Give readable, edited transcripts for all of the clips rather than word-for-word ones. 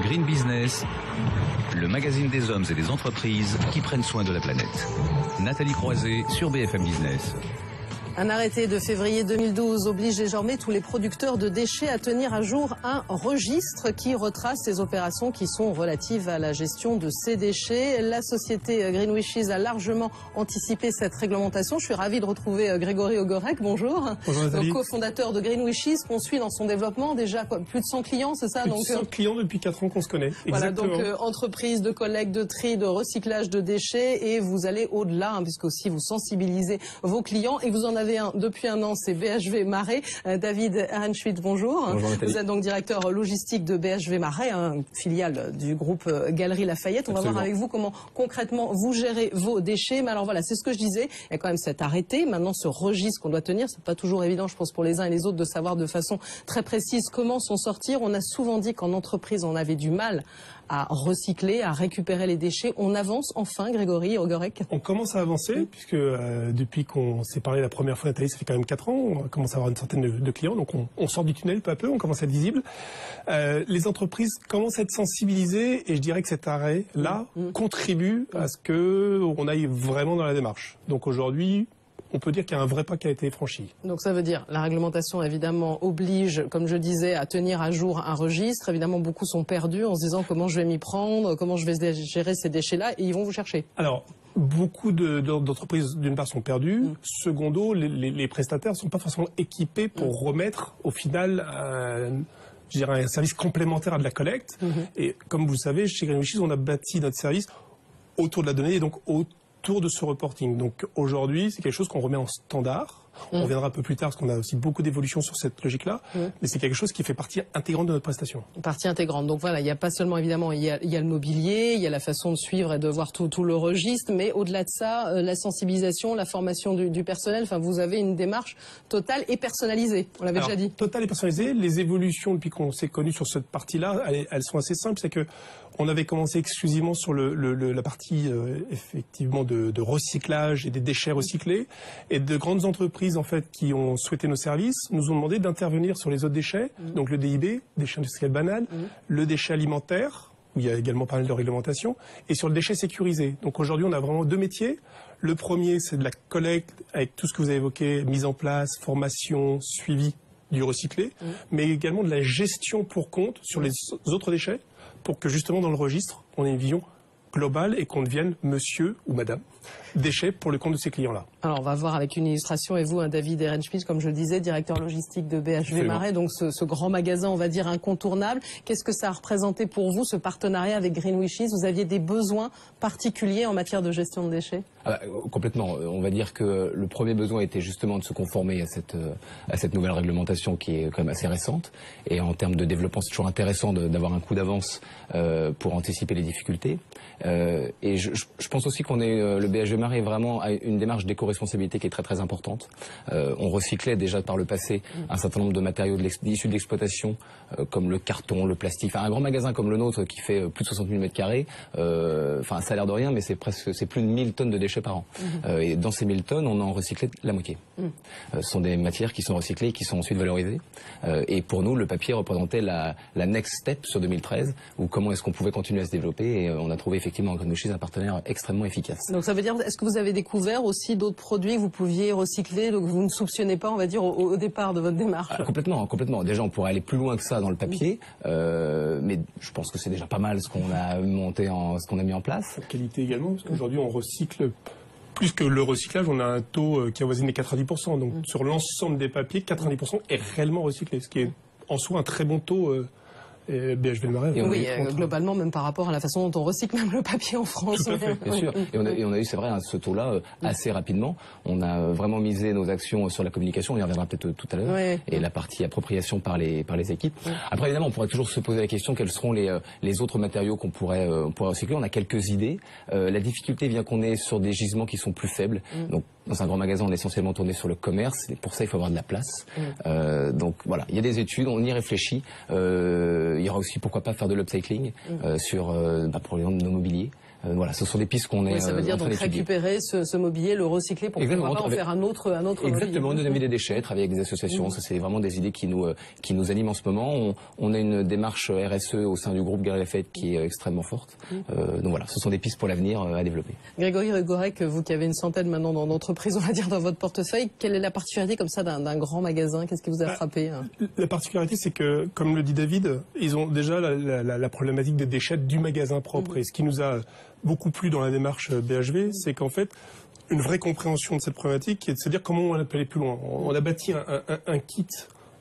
Green Business, le magazine des hommes et des entreprises qui prennent soin de la planète. Nathalie Croiset sur BFM Business. Un arrêté de février 2012 oblige désormais tous les producteurs de déchets à tenir à jour un registre qui retrace les opérations qui sont relatives à la gestion de ces déchets. La société Greenwishes a largement anticipé cette réglementation. Je suis ravie de retrouver Grégory Ogorek. Bonjour. Bonjour Nathalie. Co-fondateur de Greenwishes, qu'on suit dans son développement. Déjà plus de 100 clients, c'est ça? Plus de 100 clients depuis 4 ans qu'on se connaît. Voilà, Exactement. donc entreprise de collecte, de tri, de recyclage de déchets, et vous allez au-delà, puisque aussi vous sensibilisez vos clients, et vous en avez depuis un an, c'est BHV Marais. David Ehrenschmidt, bonjour. Bonjour Nathalie. Vous êtes donc directeur logistique de BHV Marais, filiale du groupe Galeries Lafayette. On va voir avec vous comment concrètement vous gérez vos déchets. Mais alors voilà, c'est ce que je disais. Il y a quand même cet arrêté, maintenant ce registre qu'on doit tenir. C'est pas toujours évident, je pense, pour les uns et les autres de savoir de façon très précise comment s'en sortir. On a souvent dit qu'en entreprise, on avait du mal à recycler, à récupérer les déchets. On avance enfin, Grégory Ogorek? On commence à avancer, puisque depuis qu'on s'est parlé la première fois, Nathalie, ça fait quand même 4 ans, on commence à avoir une centaine de clients, donc on sort du tunnel peu à peu, on commence à être visible. Les entreprises commencent à être sensibilisées, et je dirais que cet arrêt-là contribue à ce qu'on aille vraiment dans la démarche. Donc aujourd'hui, on peut dire qu'il y a un vrai pas qui a été franchi. Donc ça veut dire, la réglementation évidemment oblige, comme je disais, à tenir à jour un registre. Évidemment, beaucoup sont perdus en se disant comment je vais m'y prendre, comment je vais gérer ces déchets-là, et ils vont vous chercher. Alors, beaucoup d'entreprises, d'une part, sont perdues. Secondo, les prestataires ne sont pas forcément équipés pour remettre, au final, je dirais, un service complémentaire à de la collecte. Et comme vous le savez, chez Greenwishes, on a bâti notre service autour de la donnée et donc autour de ce reporting. Donc aujourd'hui, c'est quelque chose qu'on remet en standard. On reviendra un peu plus tard parce qu'on a aussi beaucoup d'évolutions sur cette logique-là. Mais c'est quelque chose qui fait partie intégrante de notre prestation. Partie intégrante. Donc voilà, il n'y a pas seulement évidemment, il y a le mobilier, il y a la façon de suivre et de voir tout le registre, mais au-delà de ça, la sensibilisation, la formation du personnel, enfin vous avez une démarche totale et personnalisée, on l'avait déjà dit. Totale et personnalisée. Les évolutions depuis qu'on s'est connus sur cette partie-là, elles sont assez simples. C'est que on avait commencé exclusivement sur la partie effectivement de recyclage et des déchets recyclés, et de grandes entreprises en fait qui ont souhaité nos services nous ont demandé d'intervenir sur les autres déchets, donc le DIB, déchets industriels banals, le déchet alimentaire, où il y a également pas mal de réglementation, et sur le déchet sécurisé. Donc aujourd'hui, on a vraiment 2 métiers. Le premier, c'est de la collecte avec tout ce que vous avez évoqué, mise en place, formation, suivi du recyclé, mais également de la gestion pour compte sur les autres déchets, pour que justement dans le registre, on ait une vision globale et qu'on devienne monsieur ou madame déchets pour le compte de ces clients-là. Alors on va voir avec une illustration, et vous, David Ehrenschmidt, comme je le disais, directeur logistique de BHV Marais, donc ce grand magasin, on va dire, incontournable. Qu'est-ce que ça a représenté pour vous, ce partenariat avec Greenwishes? Vous aviez des besoins particuliers en matière de gestion de déchets? Complètement. On va dire que le premier besoin était justement de se conformer à cette nouvelle réglementation qui est quand même assez récente. Et en termes de développement, c'est toujours intéressant d'avoir un coup d'avance pour anticiper les difficultés. Et je pense aussi qu'on est le BHV Marais est vraiment à une démarche d'éco-responsabilité qui est très très importante. On recyclait déjà par le passé un certain nombre de matériaux issus de l'exploitation, comme le carton, le plastique. Enfin, un grand magasin comme le nôtre qui fait plus de 60 000 m², enfin ça a l'air de rien, mais c'est plus de 1000 tonnes de déchets par an. Et dans ces 1000 tonnes, on en recyclait la moitié. Ce sont des matières qui sont recyclées et qui sont ensuite valorisées. Et pour nous, le papier représentait la next step sur 2013, où comment est-ce qu'on pouvait continuer à se développer. Et on a trouvé effectivement en Greenwishes un partenaire extrêmement efficace. Donc ça veut dire, est-ce que vous avez découvert aussi d'autres produits que vous pouviez recycler, donc vous ne soupçonnez pas, on va dire, au départ de votre démarche? Complètement, complètement. Déjà, on pourrait aller plus loin que ça dans le papier, mais je pense que c'est déjà pas mal ce qu'on a ce qu'on a mis en place. La qualité également, parce qu'aujourd'hui on recycle plus que le recyclage, on a un taux qui avoisine les 90%. Donc sur l'ensemble des papiers, 90% est réellement recyclé, ce qui est en soi un très bon taux. BHV Marais. Oui, globalement, même par rapport à la façon dont on recycle même le papier en France. Tout à fait, bien sûr. Et on a eu, c'est vrai, ce taux-là assez rapidement. On a vraiment misé nos actions sur la communication, on y reviendra peut-être tout à l'heure, et la partie appropriation par les équipes. Après, évidemment, on pourrait toujours se poser la question quels seront les autres matériaux qu'on pourrait recycler. On a quelques idées. La difficulté vient qu'on est sur des gisements qui sont plus faibles. Donc, dans un grand magasin, on est essentiellement tourné sur le commerce, et pour ça, il faut avoir de la place. Donc voilà, il y a des études, on y réfléchit. Il y aura aussi, pourquoi pas, faire de l'upcycling pour exemple, nos mobiliers. Voilà, ce sont des pistes qu'on est. Oui, ça veut dire donc récupérer ce mobilier, le recycler pour pouvoir en faire un autre exactement, mobilier. donner des déchets, travailler avec des associations. Ça, c'est vraiment des idées qui nous animent en ce moment. On a une démarche RSE au sein du groupe Galeries Lafayette qui est extrêmement forte. Donc voilà, ce sont des pistes pour l'avenir à développer. Grégory Ogorek, vous qui avez une centaine maintenant d'entreprises, on va dire, dans votre portefeuille, quelle est la particularité comme ça d'un grand magasin? Qu'est-ce qui vous a frappé? La particularité, c'est que, comme le dit David, ils ont déjà la problématique des déchets du magasin propre. Et ce qui nous a beaucoup plu dans la démarche BHV, c'est qu'en fait, une vraie compréhension de cette problématique qui est de se dire comment on peut aller plus loin. On a bâti un kit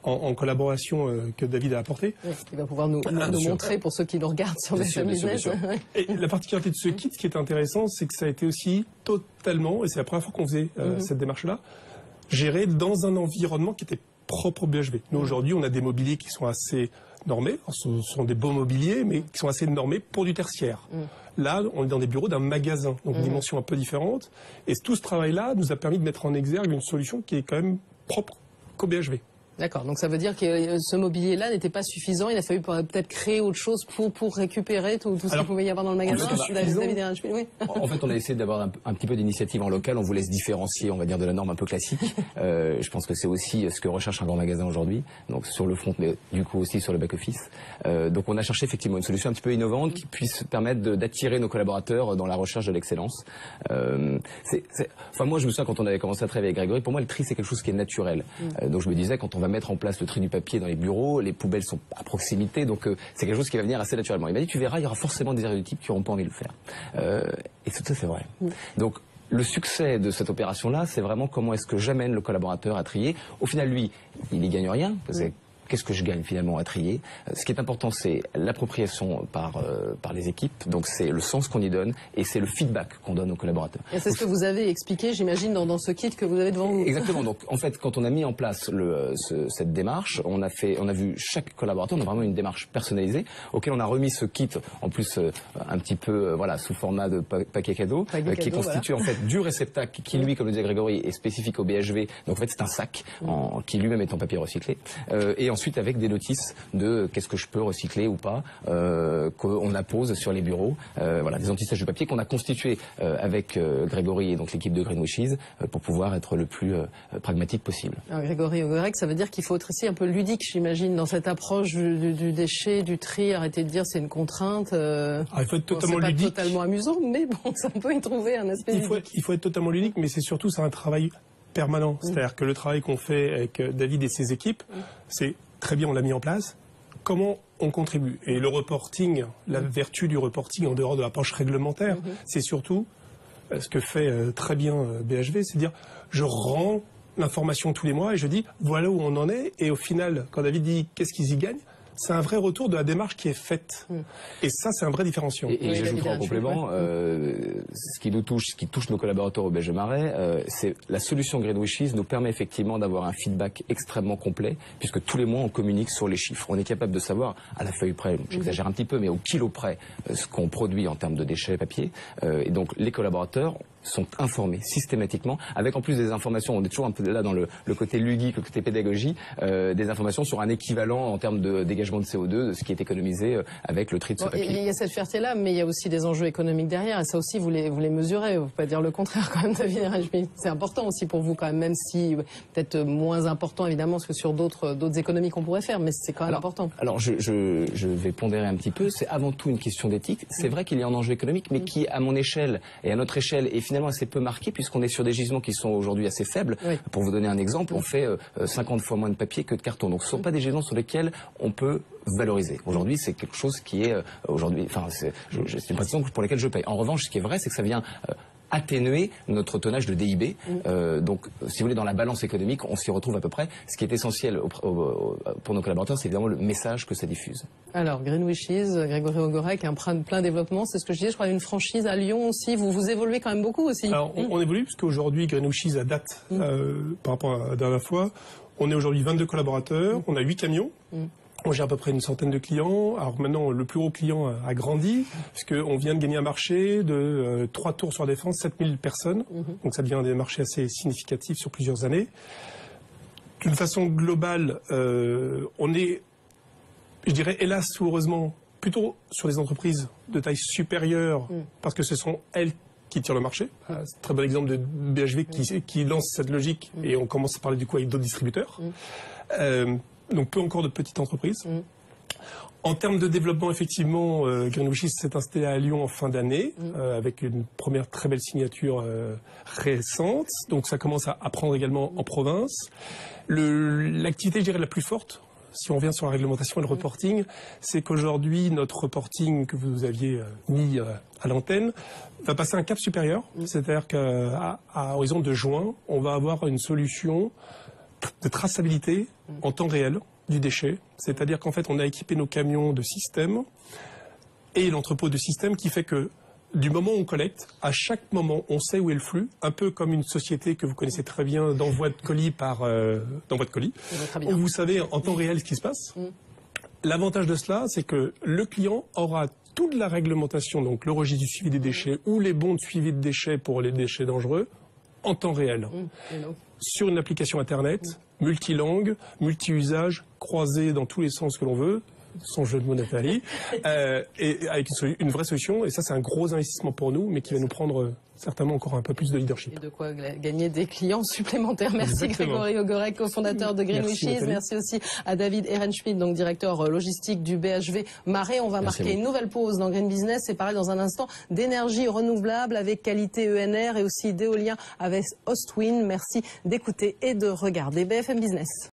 en collaboration que David a apporté. Oui, il va pouvoir nous montrer pour ceux qui nous regardent sur BFM Business. Et la particularité de ce kit, ce qui est intéressant, c'est que ça a été aussi totalement, et c'est la première fois qu'on faisait cette démarche-là, géré dans un environnement qui était propre au BHV. Nous, aujourd'hui, on a des mobiliers qui sont assez normés. Ce sont des beaux mobiliers, mais qui sont assez normés pour du tertiaire. Là, on est dans des bureaux d'un magasin, donc une dimension un peu différente. Et tout ce travail-là nous a permis de mettre en exergue une solution qui est quand même propre qu'au BHV. D'accord, donc ça veut dire que ce mobilier-là n'était pas suffisant, il a fallu peut-être créer autre chose pour récupérer tout ce qu'il pouvait y avoir dans le magasin. En fait, on a essayé d'avoir un petit peu d'initiative en local, on voulait se différencier, on va dire, de la norme un peu classique. Je pense que c'est aussi ce que recherche un grand magasin aujourd'hui, donc sur le front, mais du coup aussi sur le back-office. Donc on a cherché effectivement une solution un petit peu innovante qui puisse permettre d'attirer nos collaborateurs dans la recherche de l'excellence. Enfin moi je me souviens quand on avait commencé à travailler avec Grégory, pour moi le tri c'est quelque chose qui est naturel. Donc je me disais quand on va mettre en place le tri du papier dans les bureaux, les poubelles sont à proximité, donc c'est quelque chose qui va venir assez naturellement. Il m'a dit tu verras, il y aura forcément des érudits qui n'auront pas envie de le faire. Et tout ça c'est vrai. Donc le succès de cette opération-là, c'est vraiment comment est-ce que j'amène le collaborateur à trier. Au final, lui, il n'y gagne rien, parce que qu'est-ce que je gagne finalement à trier? Ce qui est important, c'est l'appropriation par les équipes, donc c'est le sens qu'on y donne et c'est le feedback qu'on donne aux collaborateurs. Et c'est ce que vous avez expliqué, j'imagine, dans ce kit que vous avez devant vous. Exactement. Donc en fait, quand on a mis en place cette démarche, on a vu chaque collaborateur, on a vraiment une démarche personnalisée auquel on a remis ce kit, en plus un petit peu voilà sous format de paquet cadeau, qui est constitué en fait du réceptacle qui lui, comme le disait Grégory, est spécifique au BHV. Donc en fait, c'est un sac qui lui-même est en papier recyclé et ensuite avec des notices de qu'est-ce que je peux recycler ou pas qu'on appose sur les bureaux, voilà des antisèches de papier qu'on a constitués avec Grégory et donc l'équipe de Green Wishes pour pouvoir être le plus pragmatique possible. Alors, Grégory Ogorek, ça veut dire qu'il faut être aussi un peu ludique, j'imagine, dans cette approche du déchet, du tri, arrêter de dire c'est une contrainte. Il faut être totalement ludique. C'est pas totalement amusant, mais bon, ça peut y trouver un aspect ludique. Il faut être totalement ludique, mais c'est surtout un travail permanent. C'est-à-dire que le travail qu'on fait avec David et ses équipes, c'est très bien, on l'a mis en place. Comment on contribue? Et le reporting, la vertu du reporting en dehors de l'approche réglementaire, c'est surtout ce que fait très bien BHV, c'est dire je rends l'information tous les mois et je dis voilà où on en est. Et au final, quand David dit qu'est-ce qu'ils y gagnent, c'est un vrai retour de la démarche qui est faite. Et ça, c'est un vrai différenciant. Et j'ajouterai en complément, ce qui nous touche, ce qui touche nos collaborateurs au BHV Marais, c'est la solution Green Wishes nous permet effectivement d'avoir un feedback extrêmement complet, puisque tous les mois, on communique sur les chiffres. On est capable de savoir, à la feuille près, j'exagère un petit peu, mais au kilo près, ce qu'on produit en termes de déchets papier. Et donc, les collaborateurs sont informés systématiquement, avec en plus des informations, on est toujours un peu là dans le côté ludique, le côté pédagogie, des informations sur un équivalent en termes de dégagement de CO2, de ce qui est économisé avec le tri de ce papier. Il y a cette fierté-là, mais il y a aussi des enjeux économiques derrière, et ça aussi vous les mesurez, vous ne pouvez pas dire le contraire quand même, David Rajmi. C'est important aussi pour vous quand même si peut-être moins important évidemment que sur d'autres économies qu'on pourrait faire, mais c'est quand même important. Alors je vais pondérer un petit peu, c'est avant tout une question d'éthique. C'est vrai qu'il y a un enjeu économique, mais qui à mon échelle et à notre échelle est finalement assez peu marqué, puisqu'on est sur des gisements qui sont aujourd'hui assez faibles. Pour vous donner un exemple, on fait 50 fois moins de papier que de carton. Donc ce ne sont pas des gisements sur lesquels on peut valoriser. Aujourd'hui, c'est quelque chose qui est aujourd'hui, enfin, c'est une pratique pour laquelle je paye. En revanche, ce qui est vrai, c'est que ça vient atténuer notre tonnage de DIB. Donc, si vous voulez, dans la balance économique, on s'y retrouve à peu près. Ce qui est essentiel pour nos collaborateurs, c'est évidemment le message que ça diffuse. Alors, Green Wishes, Grégory Ogorek, un plein développement, c'est ce que je disais, je crois, une franchise à Lyon aussi. Vous évoluez quand même beaucoup aussi. Alors, on évolue, parce qu'aujourd'hui, Green Wishes, à date, par rapport à la dernière fois, on est aujourd'hui 22 collaborateurs, on a 8 camions. On gère à peu près une centaine de clients. Alors maintenant, le plus gros client a grandi, puisqu'on vient de gagner un marché de 3 tours sur la Défense, 7000 personnes. Donc ça devient des marchés assez significatifs sur plusieurs années. D'une façon globale, on est, je dirais hélas ou heureusement, plutôt sur les entreprises de taille supérieure, parce que ce sont elles qui tirent le marché. C'est un très bon exemple de BHV qui lance cette logique, et on commence à parler du coup avec d'autres distributeurs. Donc peu encore de petites entreprises. En termes de développement, effectivement, Greenwishes s'est installé à Lyon en fin d'année, avec une première très belle signature récente. Donc ça commence à prendre également en province. L'activité, je dirais, la plus forte, si on revient sur la réglementation et le reporting, c'est qu'aujourd'hui, notre reporting que vous aviez mis à l'antenne va passer un cap supérieur. C'est-à-dire qu'à horizon de juin, on va avoir une solution de traçabilité en temps réel du déchet. C'est-à-dire qu'en fait, on a équipé nos camions de systèmes et l'entrepôt de systèmes qui fait que du moment où on collecte, à chaque moment, on sait où est le flux, un peu comme une société que vous connaissez très bien d'envoi de colis où vous savez en temps réel ce qui se passe. L'avantage de cela, c'est que le client aura toute la réglementation, donc le registre du suivi des déchets ou les bons de suivi de déchets pour les déchets dangereux, en temps réel. Sur une application Internet, multilangue, multi-usage, croisée dans tous les sens que l'on veut, sans jeu de mots, Nathalie, et avec une vraie solution. Et ça, c'est un gros investissement pour nous, mais qui va nous prendre certainement encore un peu plus de leadership. Et de quoi gagner des clients supplémentaires. Merci. Exactement. Grégory Ogorek, cofondateur de Greenwishes. Merci aussi à David Ehrenschmidt, donc directeur logistique du BHV Marais. On va marquer une nouvelle pause dans Green Business et parler dans un instant d'énergie renouvelable avec qualité ENR et aussi d'éolien avec Ostwind. Merci d'écouter et de regarder BFM Business.